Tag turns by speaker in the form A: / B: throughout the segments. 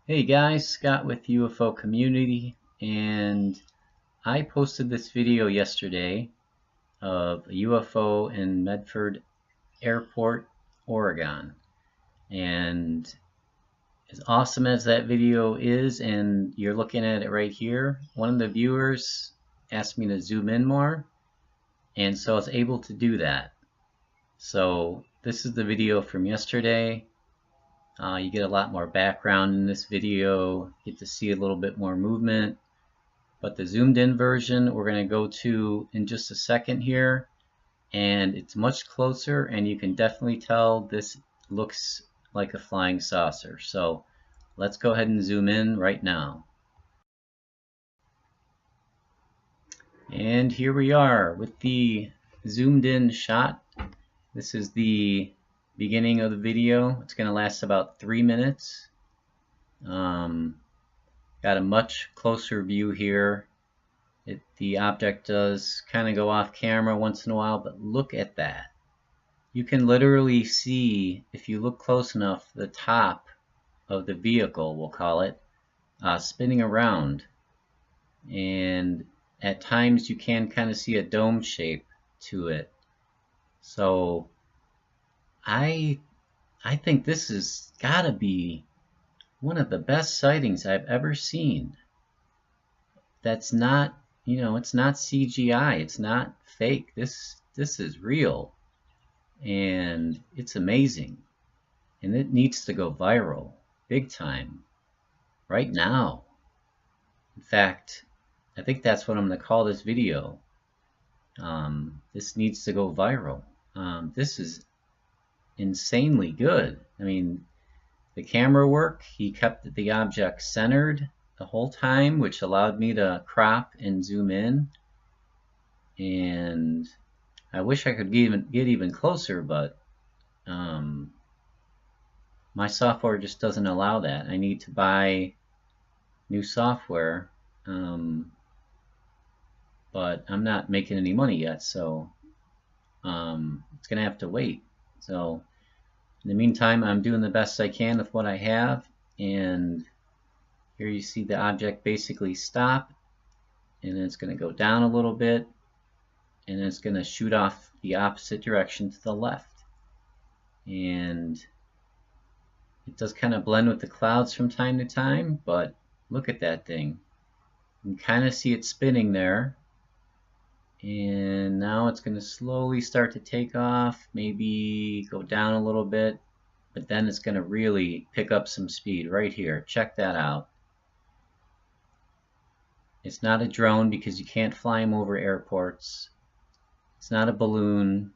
A: Hey guys, Scott with UFO Community, and I posted this video yesterday of a UFO in Medford Airport, Oregon. And as awesome as that video is, and you're looking at it right here, one of the viewers asked me to zoom in more, and so I was able to do that. So this is the video from yesterday. You get a lot more background in this video, get to see a little bit more movement. But the zoomed in version we're going to go to in just a second here, and it's much closer, and you can definitely tell this looks like a flying saucer. So let's go ahead and zoom in right now. And here we are with the zoomed in shot. This is the beginning of the video. It's going to last about 3 minutes. Got a much closer view here. The object does kind of go off camera once in a while, but look at that. You can literally see, if you look close enough, the top of the vehicle, we'll call it, spinning around. And at times you can kind of see a dome shape to it. So I think this has got to be one of the best sightings I've ever seen. That's not, it's not CGI. It's not fake. This is real, and it's amazing, and it needs to go viral big time right now. In fact, I think that's what I'm going to call this video. This needs to go viral. This is insanely good. I mean, the camera work, he kept the object centered the whole time, which allowed me to crop and zoom in. And I wish I could get even closer, but my software just doesn't allow that. I need to buy new software, but I'm not making any money yet, so it's gonna have to wait. So in the meantime, I'm doing the best I can with what I have, and here you see the object basically stop, and then it's going to go down a little bit, and then it's going to shoot off the opposite direction to the left. And it does kind of blend with the clouds from time to time, but look at that thing. You can kind of see it spinning there. And now it's going to slowly start to take off, maybe go down a little bit, but then it's going to really pick up some speed right here. Check that out. It's not a drone because you can't fly them over airports. It's not a balloon.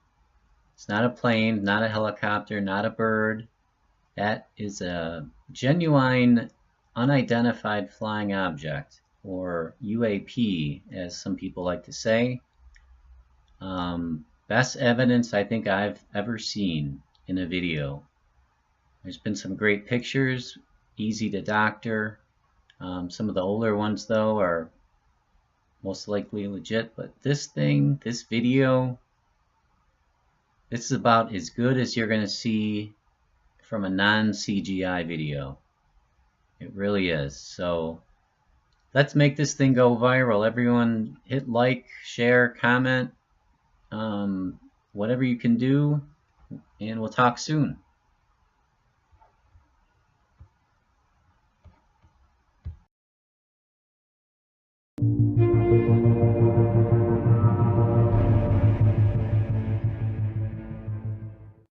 A: It's not a plane, not a helicopter, not a bird. That is a genuine unidentified flying object, or UAP as some people like to say. Best evidence I think I've ever seen in a video. There's been some great pictures, easy to doctor. Some of the older ones though are most likely legit, but this thing, this video, this is about as good as you're going to see from a non-CGI video. It really is. So let's make this thing go viral. Everyone hit like, share, comment, whatever you can do, and we'll talk soon.